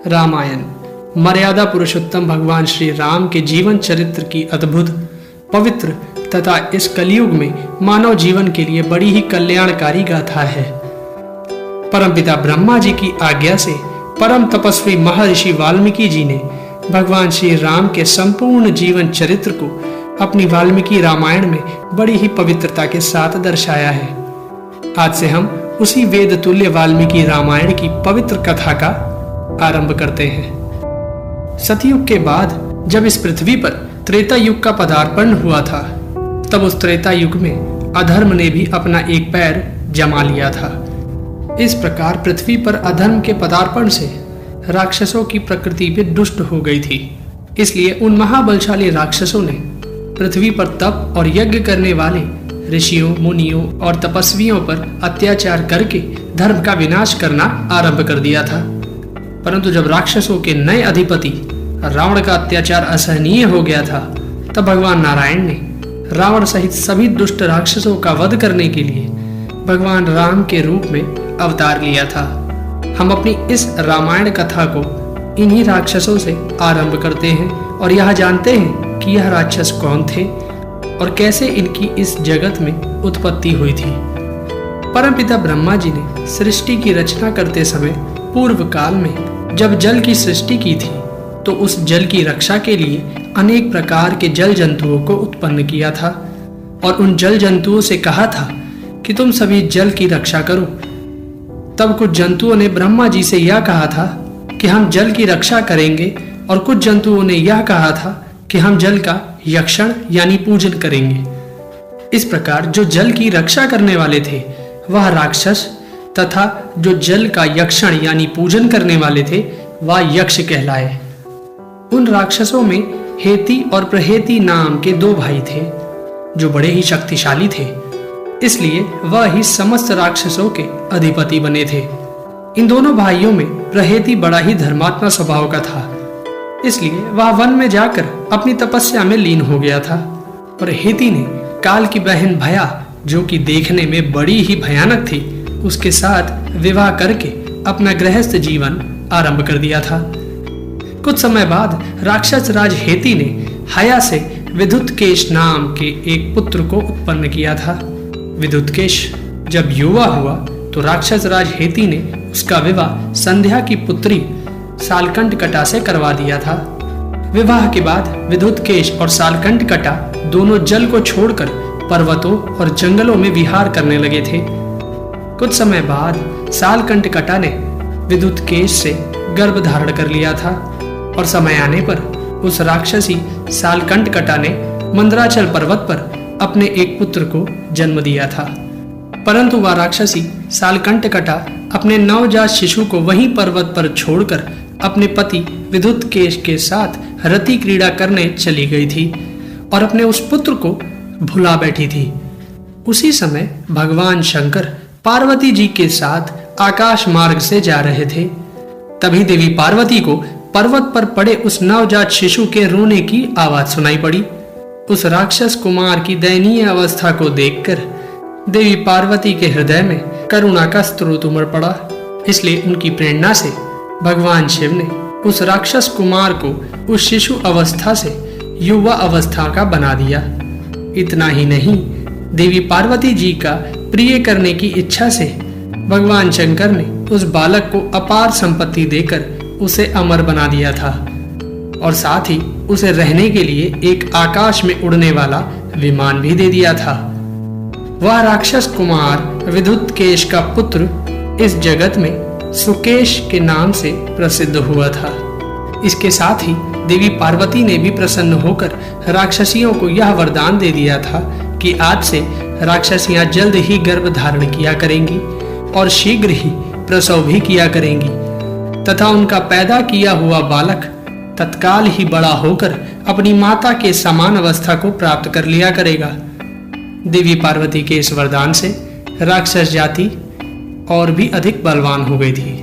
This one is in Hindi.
रामायण मर्यादा पुरुषोत्तम भगवान श्री राम के जीवन चरित्र की अद्भुत, पवित्र तथा इस कलयुग में मानव जीवन के लिए बड़ी ही कल्याणकारी गाथा है। परमपिता ब्रह्मा जी की आज्ञा से परम तपस्वी महर्षि वाल्मीकि जी ने भगवान श्री राम के संपूर्ण जीवन चरित्र को अपनी वाल्मीकि रामायण में बड़ी ही पवित्रता के साथ दर्शाया है। आज से हम उसी वेद तुल्य वाल्मीकि रामायण की पवित्र कथा का आरंभ करते हैं। सतयुग के बाद जब इस पृथ्वी पर त्रेता युग का पदार्पण हुआ था, तब उस त्रेता युग में अधर्म ने भी अपना एक पैर जमा लिया था। इस प्रकार पृथ्वी पर अधर्म के पदार्पण से राक्षसों की प्रकृति भी दुष्ट हो गई थी। इसलिए उन महाबलशाली राक्षसों ने पृथ्वी पर तप और यज्ञ करने वाले ऋषियों, मुनियों और तपस्वियों पर अत्याचार करके धर्म का विनाश करना आरंभ कर दिया था। परंतु जब राक्षसों के नए अधिपति रावण का अत्याचार असहनीय हो गया था, तब भगवान नारायण ने रावण सहित सभी दुष्ट राक्षसों का वध करने के लिए भगवान राम के रूप में अवतार लिया था। हम अपनी इस रामायण कथा को इन्हीं राक्षसों से आरंभ करते हैं और यह जानते हैं कि यह राक्षस कौन थे और कैसे इनकी इस जगत में उत्पत्ति हुई थी। परमपिता ब्रह्मा जी ने सृष्टि की रचना करते समय पूर्व काल में जब जल की सृष्टि की थी, तो उस जल की रक्षा के लिए अनेक प्रकार के जल जंतुओं को उत्पन्न किया था और उन जल जंतुओं से कहा था कि तुम सभी जल की रक्षा करो। तब कुछ जंतुओं ने ब्रह्मा जी से यह कहा था कि हम जल की रक्षा करेंगे और कुछ जंतुओं ने यह कहा था कि हम जल का यक्षण यानी पूजन करेंगे। इस प्रकार जो जल की रक्षा करने वाले थे वह राक्षस तथा जो जल का यक्षण यानी पूजन करने वाले थे वह यक्ष कहलाए। उन राक्षसों में हेती और प्रहेती नाम के दो भाई थे जो बड़े ही शक्तिशाली थे, इसलिए वह ही समस्त राक्षसों के अधिपति बने थे। इन दोनों भाइयों में प्रहेती बड़ा ही धर्मात्मा स्वभाव का था, इसलिए वह वन में जाकर अपनी तपस्या में लीन हो गया था। और हेती ने काल की बहन भया, जो कि देखने में बड़ी ही भयानक थी, उसके साथ विवाह करके अपना गृहस्थ जीवन आरंभ कर दिया था। कुछ समय बाद राक्षस राज हेती ने हया से विद्युतकेश नाम के एक पुत्र को उत्पन्न किया था। विद्युतकेश जब युवा हुआ तो राक्षस राज हेती ने उसका विवाह संध्या की पुत्री सालकंठकटा से करवा दिया था। विवाह के बाद विद्युतकेश और सालकंठकटा दोनों जल को छोड़कर पर्वतों और जंगलों में विहार करने लगे थे। कुछ समय बाद सालकंठकटा ने विद्युतकेश से गर्भ धारण कर लिया था और समय आने पर उस राक्षसी सालकंठकटा ने मंदराचल पर्वत पर अपने एक पुत्र को जन्म दिया था। परंतु वह राक्षसी सालकंठकटा अपने नवजात शिशु को वहीं पर्वत पर छोड़कर अपने पति विद्युतकेश के साथ रति क्रीड़ा करने चली गई थी और अपने उस पुत्र को भुला बैठी थी। उसी समय भगवान शंकर पार्वती जी के साथ आकाश मार्ग से जा रहे थे। तभी देवी पार्वती को पर्वत पर पड़े उस नवजात शिशु के रोने की आवाज सुनाई पड़ी। उस राक्षस कुमार की दयनीय अवस्था को देखकर देवी पार्वती के हृदय में करुणा का स्रोत उमड़ पड़ा। इसलिए उनकी प्रेरणा से भगवान शिव ने उस राक्षस कुमार को उस शिशु अवस्था से युवा अवस्था का बना दिया। इतना ही नहीं, देवी पार्वती जी का प्रिय करने की इच्छा से भगवान शंकर ने उस बालक को अपार संपत्ति देकर उसे अमर बना दिया था और साथ ही उसे रहने के लिए एक आकाश में उड़ने वाला विमान भी दे दिया था। वह राक्षस कुमार विद्युतकेश का पुत्र इस जगत में सुकेश के नाम से प्रसिद्ध हुआ था। इसके साथ ही देवी पार्वती ने भी प्रसन्न होकर राक्षसियों को यह वरदान दे दिया था कि आज से राक्षसियां जल्द ही गर्भ धारण किया करेंगी और शीघ्र ही प्रसव भी किया करेंगी तथा उनका पैदा किया हुआ बालक तत्काल ही बड़ा होकर अपनी माता के समान अवस्था को प्राप्त कर लिया करेगा। देवी पार्वती के इस वरदान से राक्षस जाति और भी अधिक बलवान हो गई थी।